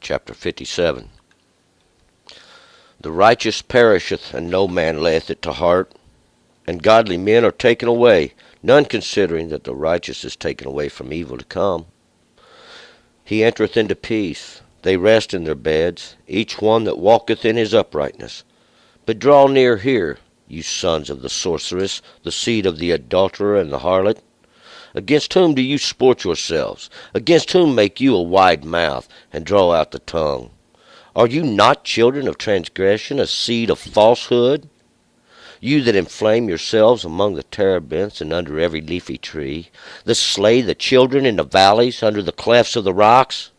chapter 57. The righteous perisheth, and no man layeth it to heart, and godly men are taken away, none considering that the righteous is taken away from evil to come. He entereth into peace, they rest in their beds, each one that walketh in his uprightness. But draw near here, you sons of the sorceress, the seed of the adulterer and the harlot. Against whom do you sport yourselves? Against whom make you a wide mouth, and draw out the tongue? Are you not children of transgression, a seed of falsehood? You that inflame yourselves among the terebinths and under every leafy tree, that slay the children in the valleys, under the clefts of the rocks?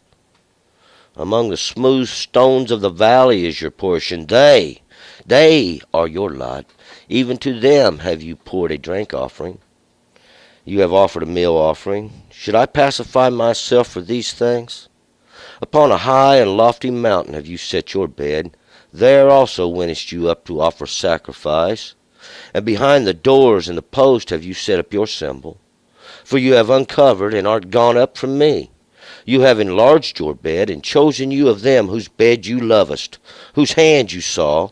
Among the smooth stones of the valley is your portion. They are your lot. Even to them have you poured a drink offering. You have offered a meal offering. Should I pacify myself for these things? Upon a high and lofty mountain have you set your bed. There also wentest you up to offer sacrifice. And behind the doors and the post have you set up your symbol. For you have uncovered and art gone up from me. You have enlarged your bed, and chosen you of them whose bed you lovest, whose hand you saw.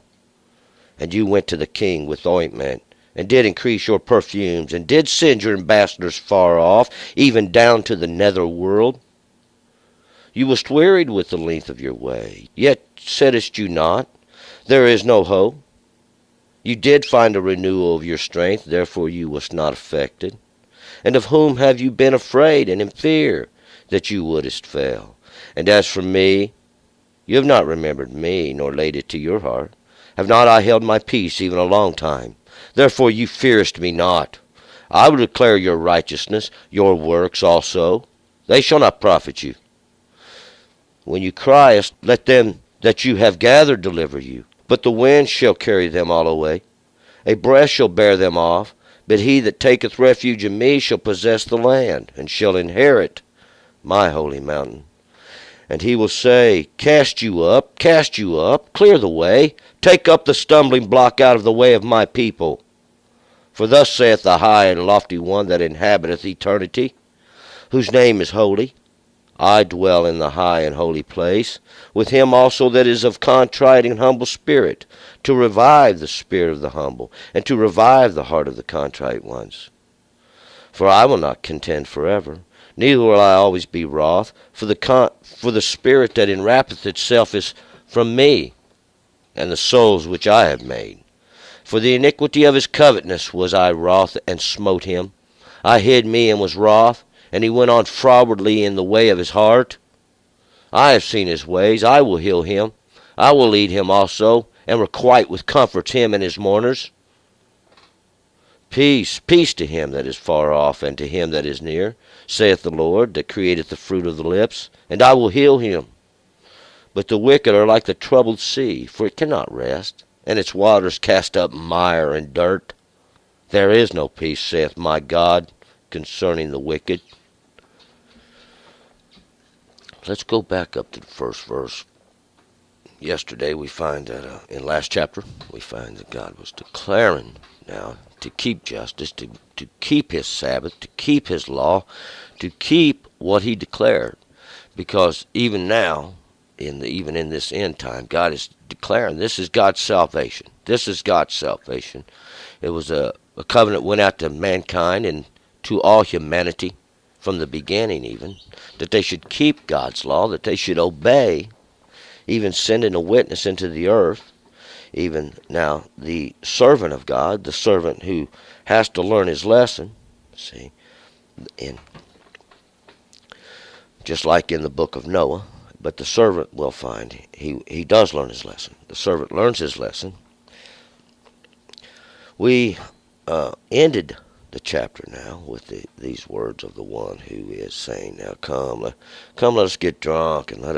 And you went to the king with ointment, and did increase your perfumes, and did send your ambassadors far off, even down to the nether world. You wast wearied with the length of your way, yet saidst you not, there is no hope. You did find a renewal of your strength, therefore you wast not affected. And of whom have you been afraid and in fear, that you wouldest fail? And as for me, you have not remembered me, nor laid it to your heart. Have not I held my peace even a long time? Therefore you fearest me not. I will declare your righteousness, your works also. They shall not profit you. When you criest, let them that you have gathered deliver you. But the wind shall carry them all away. A breath shall bear them off. But he that taketh refuge in me shall possess the land, and shall inherit my holy mountain. And he will say, cast you up, clear the way. Take up the stumbling block out of the way of my people. For thus saith the high and lofty one that inhabiteth eternity, whose name is holy. I dwell in the high and holy place, with him also that is of contrite and humble spirit, to revive the spirit of the humble, and to revive the heart of the contrite ones. For I will not contend forever, neither will I always be wroth, for the spirit that enwrappeth itself is from me, and the souls which I have made. For the iniquity of his covetousness was I wroth, and smote him. I hid me and was wroth, and he went on frowardly in the way of his heart. I have seen his ways, I will heal him. I will lead him also, and requite with comforts him and his mourners. Peace, peace to him that is far off, and to him that is near, saith the Lord, that createth the fruit of the lips, and I will heal him. But the wicked are like the troubled sea, for it cannot rest, and its waters cast up mire and dirt. There is no peace, saith my God, concerning the wicked. Let's go back up to the first verse. Yesterday we find that in last chapter, we find that God was declaring now to keep justice, to keep his Sabbath, to keep his law, to keep what he declared. Because even now, even in this end time, God is declaring this is God's salvation. This is God's salvation. It was a covenant went out to mankind and to all humanity from the beginning even, that they should keep God's law, that they should obey, even sending a witness into the earth. Even now, the servant of God, the servant who has to learn his lesson, see, just like in the book of Noah, but the servant will find he does learn his lesson. The servant learns his lesson. We ended the chapter now with these words of the one who is saying, now come, let us get drunk, and let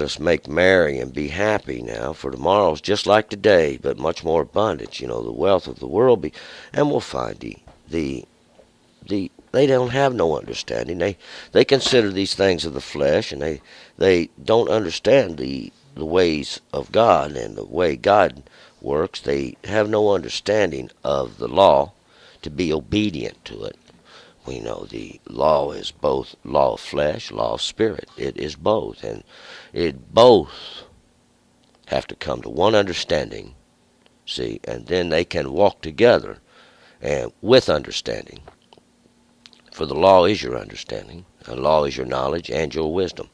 us make merry and be happy now, for tomorrow's just like today, but much more abundant. The wealth of the world and we'll find they don't have no understanding. They consider these things of the flesh, and they don't understand the ways of God and the way God works. They have no understanding of the law to be obedient to it. We know the law is both law of flesh, law of spirit. It is both, and it both have to come to one understanding, see, and then they can walk together and with understanding. For the law is your understanding, and law is your knowledge and your wisdom.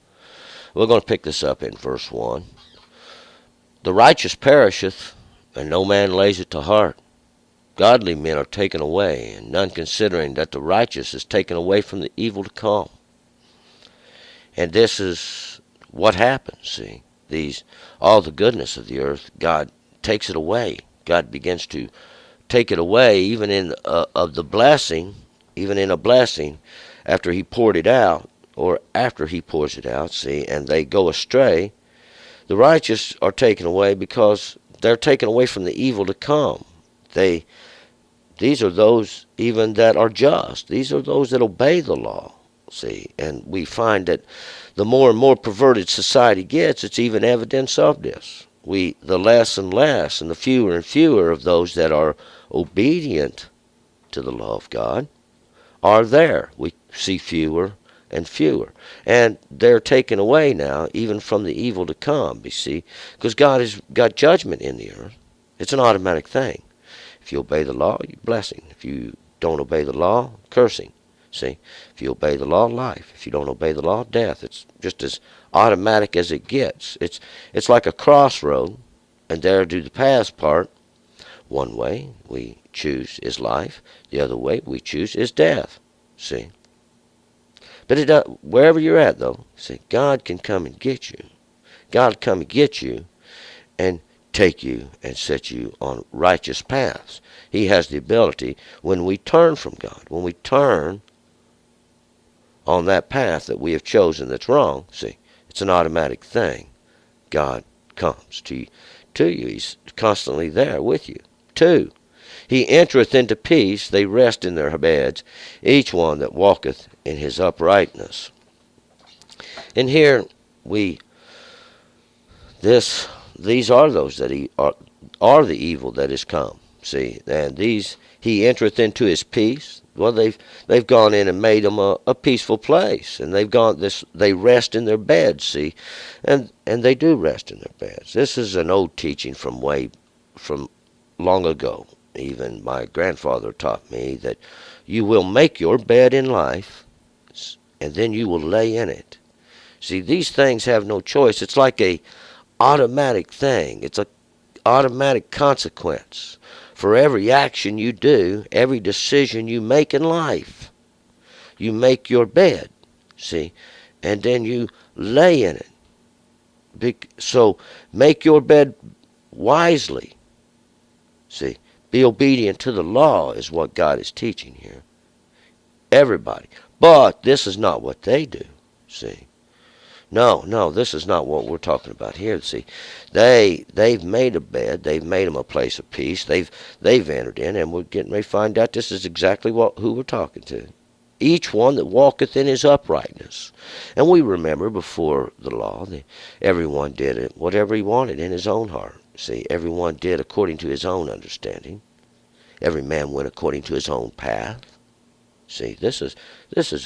We're going to pick this up in verse 1. The righteous perisheth, and no man lays it to heart. Godly men are taken away, and none considering that the righteous is taken away from the evil to come. And this is what happens, see. All the goodness of the earth, God takes it away. God begins to take it away, even in of the blessing, even in a blessing, after he poured it out, or after he pours it out, see, and they go astray. The righteous are taken away because they're taken away from the evil to come. These are those even that are just. These are those that obey the law, see. And we find that the more and more perverted society gets, it's even evidence of this. The less and less, and the fewer and fewer of those that are obedient to the law of God are there. We see fewer and fewer. And they're taken away now, even from the evil to come, you see, because God has got judgment in the earth. It's an automatic thing. If you obey the law, blessing. If you don't obey the law, cursing. See, if you obey the law, life. If you don't obey the law, death. It's just as automatic as it gets. It's like a crossroad, and there do the paths part. One way we choose is life. The other way we choose is death. See, but wherever you're at, though, see, God can come and get you. God will come and get you, and take you and set you on righteous paths. He has the ability when we turn from God, when we turn on that path that we have chosen that's wrong, see, it's an automatic thing. God comes to you. He's constantly there with you. 2, he entereth into peace, they rest in their beds, each one that walketh in his uprightness. And here these are those that are the evil that is come. See, and these he entereth into his peace. Well, they've gone in and made them a peaceful place, and they rest in their beds. See, and they do rest in their beds. This is an old teaching from long ago. Even my grandfather taught me that you will make your bed in life, and then you will lay in it. See, these things have no choice. It's like a automatic thing. It's a automatic consequence for every action you do, every decision you make in life. You make your bed, see, and then you lay in it. So make your bed wisely, see. Be obedient to the law is what God is teaching here. Everybody. But this is not what they do, see. No, this is not what we're talking about here. See, they've made a bed, they've made them a place of peace, they've entered in, and we're getting ready to find out this is exactly who we're talking to. Each one that walketh in his uprightness. And we remember before the law, everyone did it whatever he wanted in his own heart. See, everyone did according to his own understanding. Every man went according to his own path. See, this is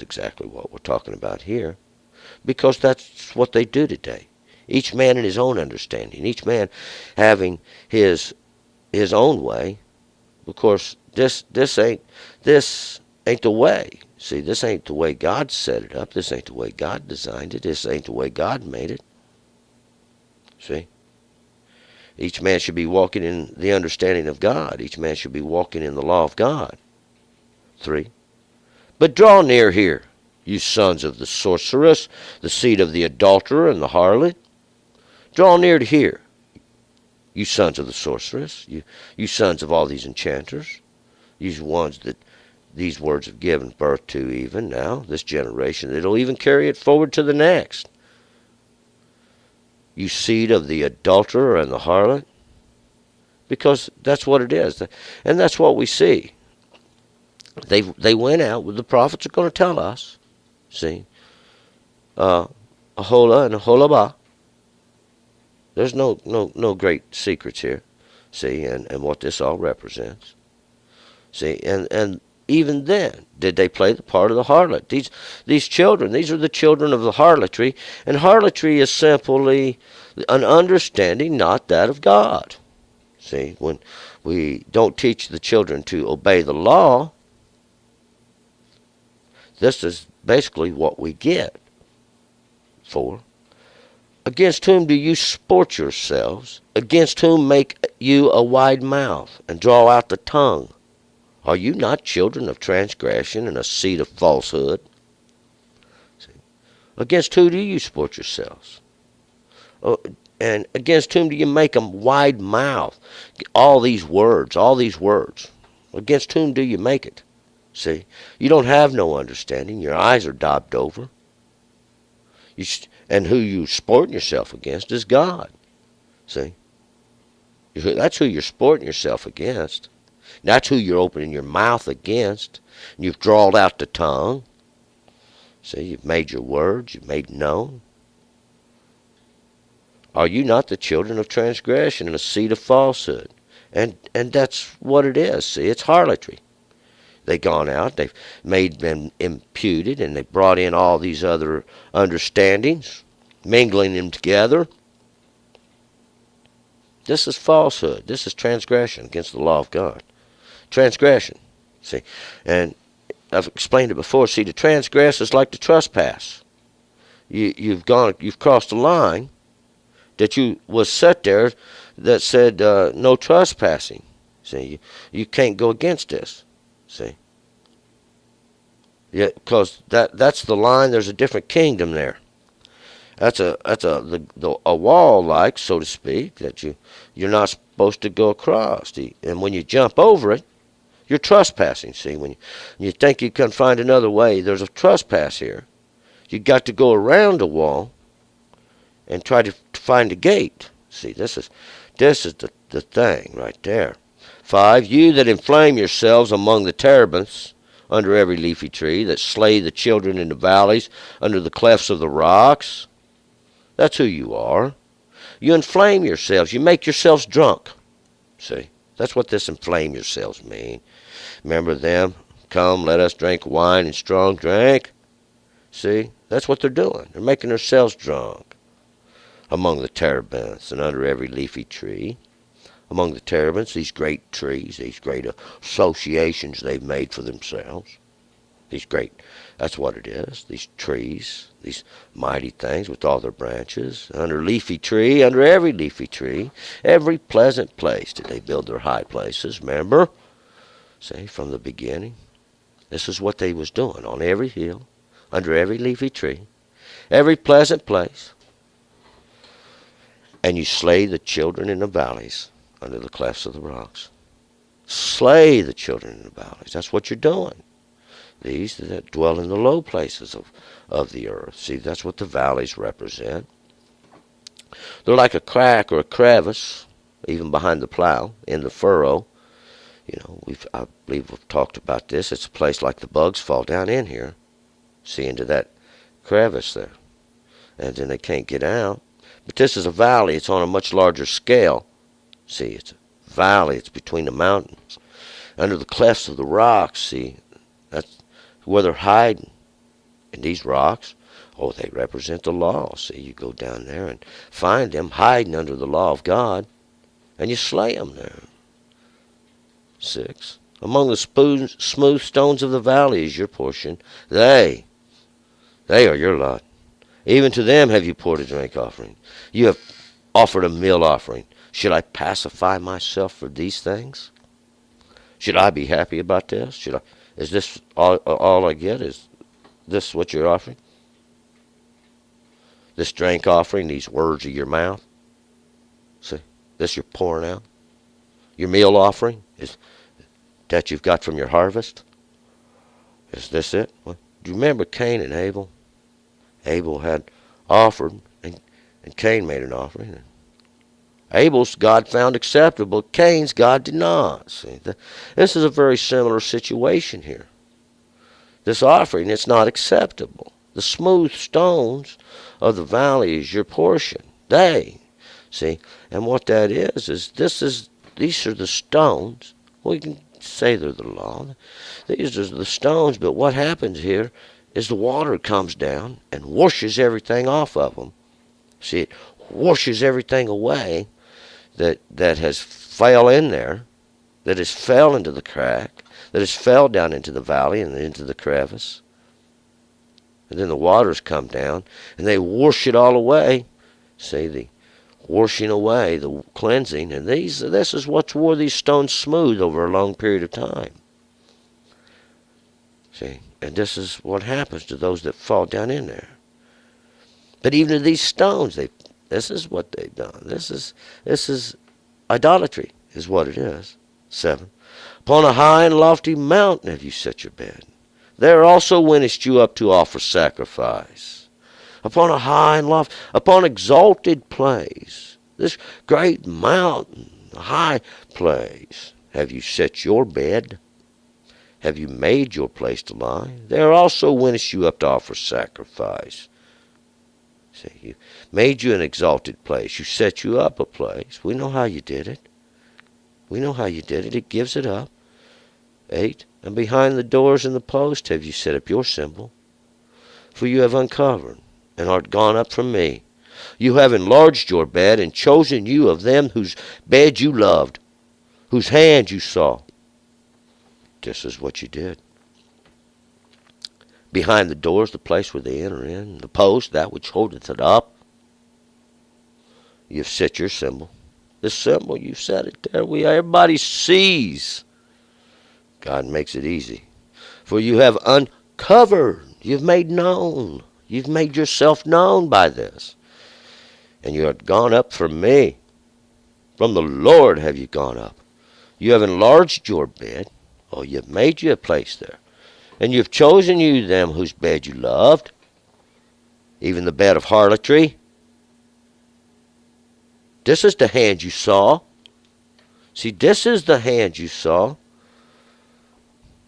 exactly what we're talking about here. Because that's what they do today. Each man in his own understanding. Each man having his own way. Of course, this ain't the way. See, this ain't the way God set it up. This ain't the way God designed it. This ain't the way God made it. See? Each man should be walking in the understanding of God. Each man should be walking in the law of God. 3. But draw near here, you sons of the sorceress, the seed of the adulterer and the harlot. Draw near to here, you sons of the sorceress, you sons of all these enchanters, these ones that these words have given birth to even now, this generation. It'll even carry it forward to the next. You seed of the adulterer and the harlot, because that's what it is, and that's what we see. They went out. The prophets are going to tell us. See, Ahola and Aholabah. There's no great secrets here. See, and what this all represents. See, and even then did they play the part of the harlot. These children, these are the children of the harlotry, and harlotry is simply an understanding not that of God. See, when we don't teach the children to obey the law, this is basically what we get. For against whom do you sport yourselves? Against whom make you a wide mouth, and draw out the tongue? Are you not children of transgression and a seed of falsehood? See? Against who do you sport yourselves? Oh, and against whom do you make a wide mouth? All these words. Against whom do you make it? See, you don't have no understanding. Your eyes are daubed over. And who you sporting yourself against is God. See, that's who you're sporting yourself against. That's who you're opening your mouth against. You've drawled out the tongue. See, you've made your words. You've made known. Are you not the children of transgression and a seed of falsehood? And that's what it is. See, it's harlotry. They've gone out. They've made them imputed, and they've brought in all these other understandings, mingling them together. This is falsehood. This is transgression against the law of God. Transgression. See, and I've explained it before. See, to transgress is like to trespass. You've crossed a line that you was set there that said no trespassing. See, you can't go against this. See, yeah, because that's the line. There's a different kingdom there. That's a wall, like, so to speak, that you're not supposed to go across. And when you jump over it, you're trespassing. See, when you think you can find another way, there's a trespass here. You got to go around the wall and try to find a gate. See, this is the thing right there. 5, you that inflame yourselves among the terebinths, under every leafy tree, that slay the children in the valleys, under the clefts of the rocks. That's who you are. You inflame yourselves. You make yourselves drunk. See, that's what this inflame yourselves mean. Remember them? Come, let us drink wine and strong drink. See, that's what they're doing. They're making themselves drunk. Among the terebinths and under every leafy tree. Among the terebinths, these great trees, these great associations they've made for themselves. That's what it is, these trees, these mighty things with all their branches. Under every leafy tree, every pleasant place did they build their high places, remember? See, from the beginning. This is what they was doing on every hill, under every leafy tree, every pleasant place. And you slay the children in the valleys, under the clefts of the rocks. Slay the children in the valleys. That's what you're doing. These that dwell in the low places of the earth. See, that's what the valleys represent. They're like a crack or a crevice, even behind the plow, in the furrow. You know, I believe we've talked about this. It's a place like the bugs fall down in here. See, into that crevice there. And then they can't get out. But this is a valley. It's on a much larger scale. See, it's a valley. It's between the mountains. Under the clefts of the rocks, see, that's where they're hiding. And these rocks, they represent the law. See, you go down there and find them hiding under the law of God, and you slay them there. 6. Among the smooth stones of the valley is your portion. They are your lot. Even to them have you poured a drink offering. You have offered a meal offering. Should I pacify myself for these things? Should I be happy about this? Is this all I get? Is this what you're offering? This drink offering, these words of your mouth? See, this you're pouring out? Your meal offering is that you've got from your harvest? Is this it? Well, do you remember Cain and Abel? Abel had offered, and Cain made an offering. Abel's God found acceptable. Cain's God did not. See, this is a very similar situation here. This offering, it's not acceptable. The smooth stones of the valley is your portion. See, and what that is these are the stones. Well, you can say they're the law. These are the stones, but what happens here is the water comes down and washes everything off of them. See, it washes everything away that has fell in there, that has fell into the crack, that has fell down into the valley and into the crevice. And then the waters come down and they wash it all away. See, the washing away, the cleansing, and this is what's wore these stones smooth over a long period of time. See, and this is what happens to those that fall down in there. But even to these stones, this is what they've done. This is idolatry, is what it is. 7. Upon a high and lofty mountain have you set your bed. There also wentest you up to offer sacrifice. Upon a high and lofty, upon exalted place, this great mountain, a high place, have you set your bed. Have you made your place to lie? There also wentest you up to offer sacrifice. See, you made you an exalted place. You set you up a place. We know how you did it. We know how you did it. It gives it up. 8. And behind the doors and the post have you set up your symbol. For you have uncovered and art gone up from me. You have enlarged your bed and chosen you of them whose bed you loved, whose hand you saw. This is what you did. Behind the doors, the place where they enter in, the post, that which holdeth it up, you've set your symbol. The symbol, you've set it there. Everybody sees. God makes it easy. For you have uncovered. You've made known. You've made yourself known by this. And you have gone up from me. From the Lord have you gone up. You have enlarged your bed. Oh, you've made you a place there. And you've chosen you them whose bed you loved, even the bed of harlotry. This is the hand you saw. See, this is the hand you saw.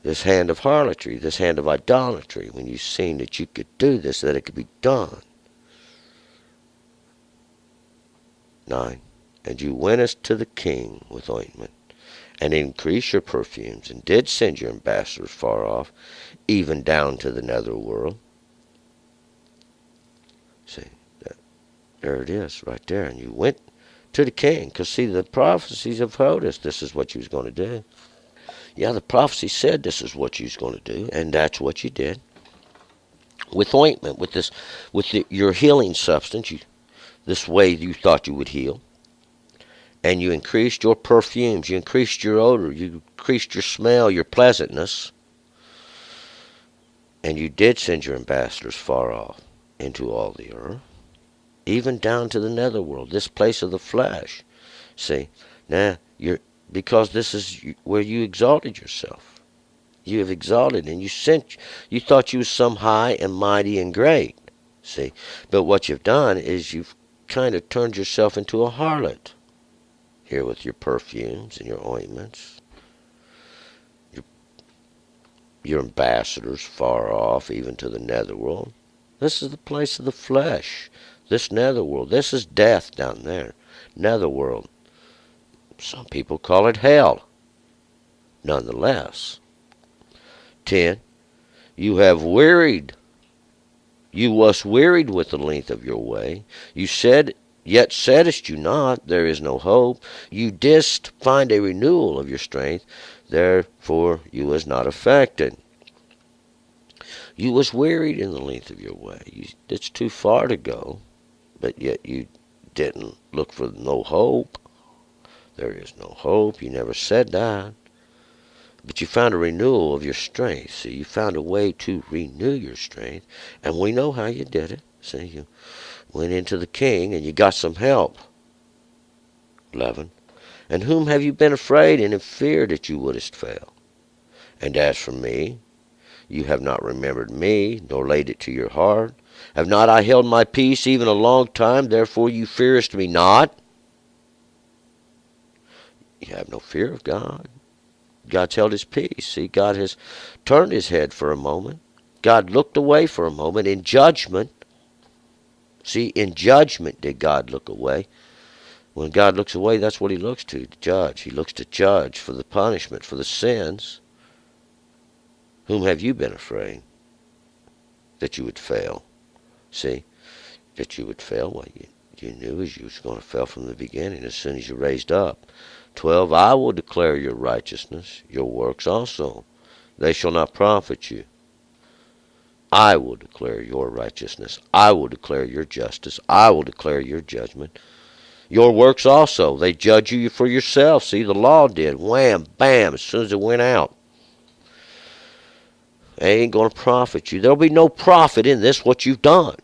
This hand of harlotry, this hand of idolatry, when you've seen that you could do this, that it could be done. 9. And you wentest to the king with ointment, and increased your perfumes, and did send your ambassadors far off, even down to the nether world. See, there it is, right there. And you went to the king, because see, the prophecies have told us this is what you was going to do. Yeah, the prophecy said this is what you was going to do, and that's what you did. With ointment, your healing substance, this way you thought you would heal. And you increased your perfumes, you increased your odor, you increased your smell, your pleasantness. And you did send your ambassadors far off into all the earth, even down to the netherworld, this place of the flesh. See, now, because this is where you exalted yourself. You have exalted, and you thought you was some high and mighty and great. See, but what you've done is you've kind of turned yourself into a harlot. Here with your perfumes and your ointments, your ambassadors far off, even to the netherworld. This is the place of the flesh, this netherworld. This is death down there, netherworld. Some people call it hell, nonetheless. 10. You have wearied. You was wearied with the length of your way. You said, yet saidest you not, there is no hope. You didst find a renewal of your strength, therefore you was not affected. You was wearied in the length of your way. It's too far to go, but yet you didn't look for no hope. There is no hope. You never said that. But you found a renewal of your strength. See, you found a way to renew your strength, and we know how you did it. See, you went into the king, and you got some help. 11. And whom have you been afraid and in fear that you wouldest fail? And as for me, you have not remembered me, nor laid it to your heart. Have not I held my peace even a long time, therefore you fearest me not? You have no fear of God. God's held his peace. See, God has turned his head for a moment. God looked away for a moment in judgment. See, in judgment did God look away. When God looks away, that's what he looks to judge. He looks to judge for the punishment, for the sins. Whom have you been afraid that you would fail? See, that you would fail? Well, you knew as you was going to fail from the beginning as soon as you raised up. 12, I will declare your righteousness, your works also. They shall not profit you. I will declare your righteousness. I will declare your justice. I will declare your judgment. Your works also. They judge you for yourself. See, the law did. Wham, bam, as soon as it went out. They ain't going to profit you. There'll be no profit in this, what you've done.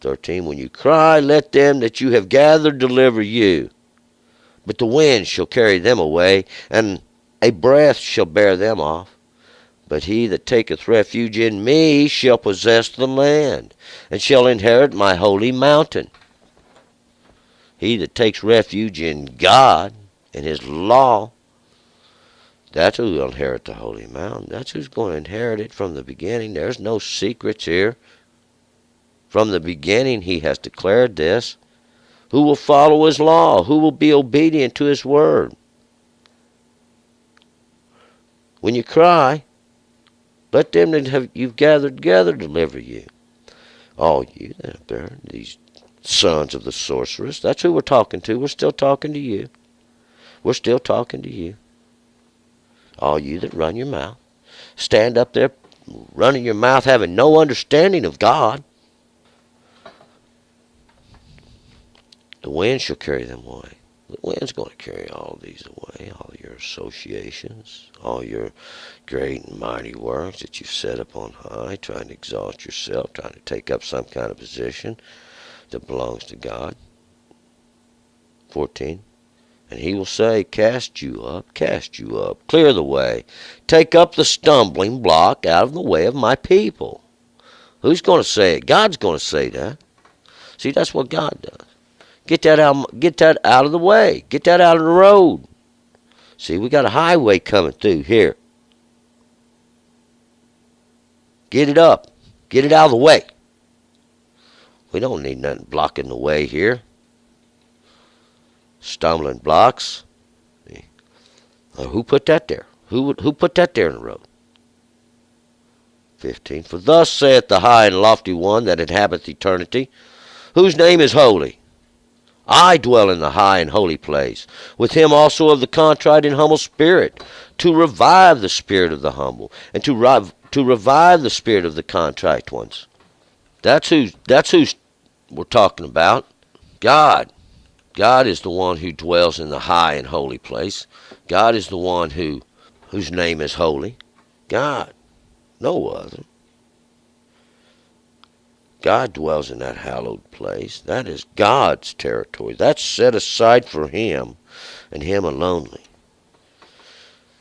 When you cry, let them that you have gathered deliver you. But the wind shall carry them away, and a breath shall bear them off. But he that taketh refuge in me shall possess the land, and shall inherit my holy mountain. He that takes refuge in God and his law, that's who will inherit the holy mountain. That's who's going to inherit it from the beginning. There's no secrets here. From the beginning he has declared this. Who will follow his law? Who will be obedient to his word? When you cry, let them that you've gathered together deliver you. All you that have burned, these sons of the sorceress. That's who we're talking to. We're still talking to you. We're still talking to you. All you that run your mouth. Stand up there running your mouth having no understanding of God. The wind shall carry them away. The wind's going to carry all these away, all your associations, all your great and mighty works that you've set up on high, trying to exalt yourself, trying to take up some kind of position that belongs to God. 14. And he will say, cast you up, clear the way. Take up the stumbling block out of the way of my people. Who's going to say it? God's going to say that. See, that's what God does. Get that out of the way. Get that out of the road. See, we got a highway coming through here. Get it up. Get it out of the way. We don't need nothing blocking the way here. Stumbling blocks. Who put that there? Who put that there in the road? 15. For thus saith the high and lofty one that inhabiteth eternity, whose name is holy. I dwell in the high and holy place, with him also of the contrite and humble spirit, to revive the spirit of the humble, and to revive the spirit of the contrite ones. That's who we're talking about. God. God is the one who dwells in the high and holy place. God is the one whose name is holy. God. No other. God dwells in that hallowed place. That is God's territory. That's set aside for him and him alone.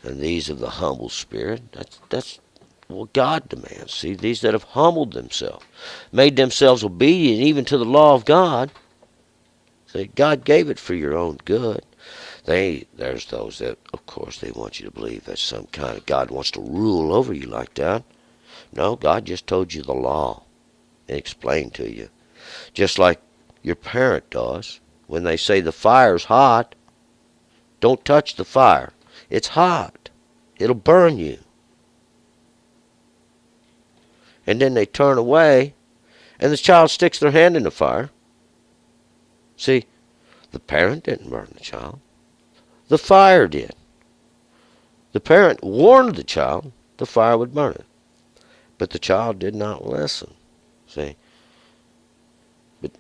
And these of the humble spirit, that's what God demands. See, these that have humbled themselves, made themselves obedient even to the law of God. See, God gave it for your own good. There's those that, of course, they want you to believe that some kind of God wants to rule over you like that. No, God just told you the law. Explained to you. Just like your parent does. When they say the fire's hot, don't touch the fire. It's hot. It'll burn you. And then they turn away, and the child sticks their hand in the fire. See, the parent didn't burn the child. The fire did. The parent warned the child the fire would burn it. But the child did not listen. See?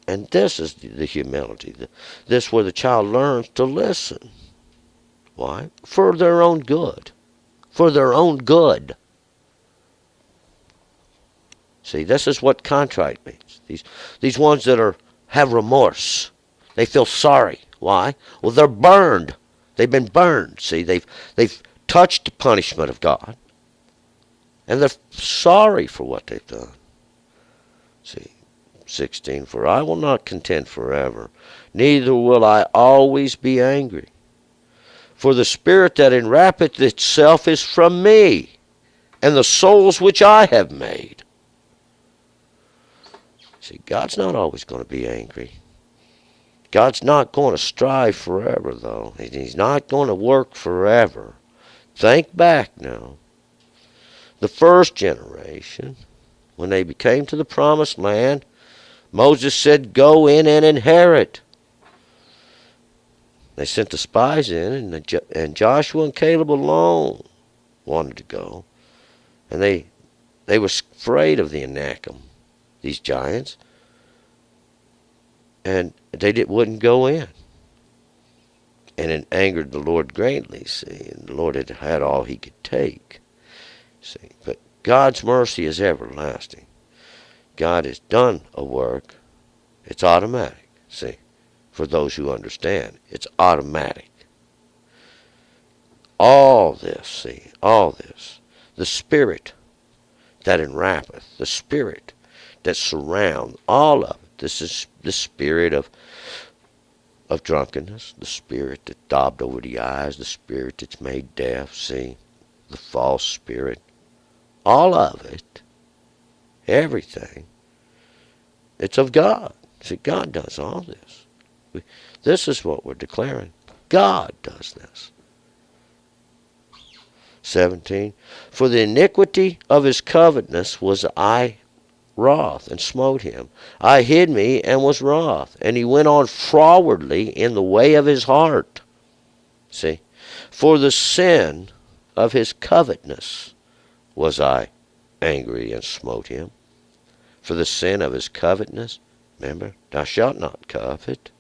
And this is the humility. This where the child learns to listen. Why? For their own good. For their own good. See, this is what contrite means. These ones that have remorse. They feel sorry. Why? Well, they're burned. They've been burned. See, they've touched the punishment of God. And they're sorry for what they've done. See, 16, for I will not contend forever, neither will I always be angry. For the spirit that enwrappeth itself is from me, and the souls which I have made. See, God's not always going to be angry. God's not going to strive forever, though. He's not going to work forever. Think back now. The first generation, when they came to the promised land, Moses said, go in and inherit. They sent the spies in, and Joshua and Caleb alone wanted to go. And they were afraid of the Anakim, these giants, and they wouldn't go in. And it angered the Lord greatly, see, and the Lord had all he could take, see. But God's mercy is everlasting. God has done a work. It's automatic, see. For those who understand, it's automatic. All this, see, all this, the spirit that enwrappeth, the spirit that surrounds, all of it. This is the spirit of drunkenness, the spirit that daubed over the eyes, the spirit that's made deaf, see, the false spirit, all of it, everything, it's of God. See, God does all this. This is what we're declaring. God does this. 17. For the iniquity of his covetousness was I wroth, and smote him. I hid me, and was wroth. And he went on frowardly in the way of his heart. See? For the sin of his covetousness was I angry, and smote him. For the sin of his covetousness. Remember, thou shalt not covet.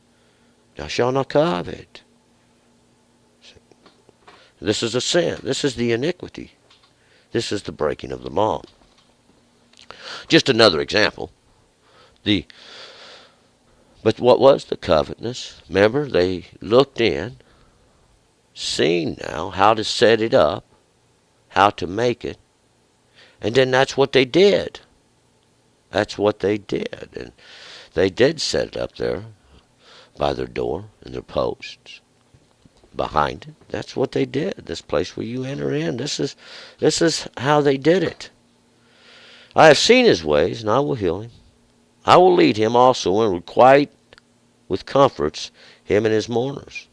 Thou shalt not covet. This is a sin. This is the iniquity. This is the breaking of the law. Just another example. But what was the covetousness? Remember, they looked in, seen now how to set it up, how to make it, and then that's what they did. That's what they did. And they did set it up there by their door and their posts behind it. That's what they did. This place where you enter in. This is how they did it. I have seen his ways, and I will heal him. I will lead him also, and requite with comforts him and his mourners.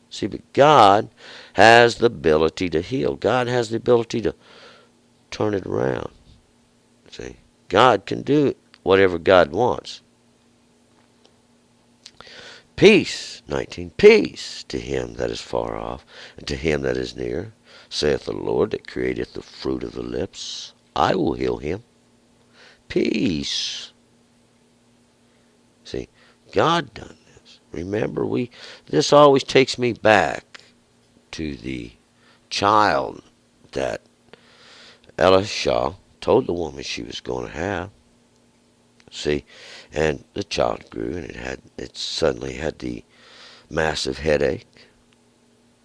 See, but God has the ability to heal. God has the ability to turn it around. See, God can do whatever God wants. Peace, 19, peace to him that is far off, and to him that is near, saith the Lord that createth the fruit of the lips. I will heal him. Peace. See, God done this. Remember, this always takes me back to the child that Elisha told the woman she was going to have. See, and the child grew, and it suddenly had the massive headache.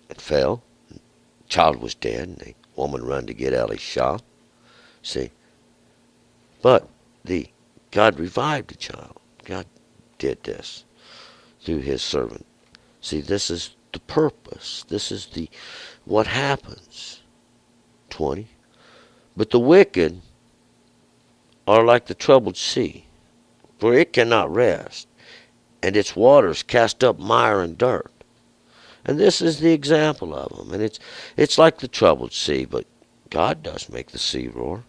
It fell. The child was dead, and the woman ran to get Elisha. See, but God revived the child. God did this through his servant. See, this is the purpose. This is what happens. 20. But the wicked are like the troubled sea, for it cannot rest, and its waters cast up mire and dirt. And this is the example of them. And it's like the troubled sea, but God does make the sea roar.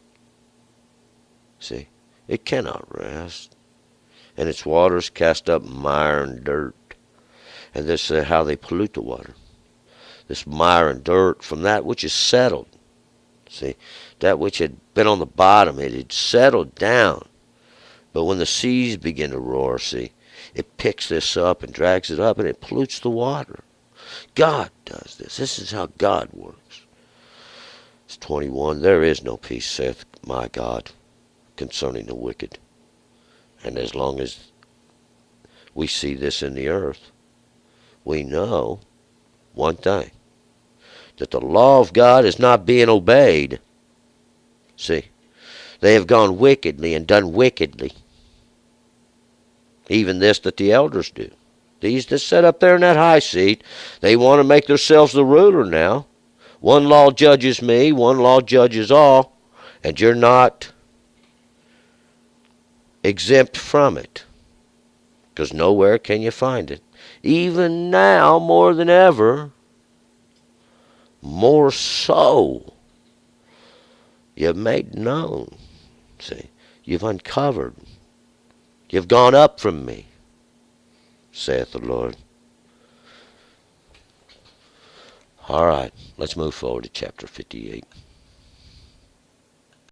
See, it cannot rest, and its waters cast up mire and dirt. And this is how they pollute the water. This mire and dirt from that which is settled. See, that which had been on the bottom, it had settled down. But when the seas begin to roar, see, it picks this up and drags it up, and it pollutes the water. God does this. This is how God works. It's 21. There is no peace, saith my God, concerning the wicked. And as long as we see this in the earth, we know one thing, that the law of God is not being obeyed. See, they have gone wickedly and done wickedly. Even this that the elders do. These that sit up there in that high seat, they want to make themselves the ruler now. One law judges me, one law judges all, and you're not exempt from it, because nowhere can you find it. Even now, more than ever, more so, you've made known. See, you've uncovered. You've gone up from me, saith the Lord. All right, let's move forward to chapter 58.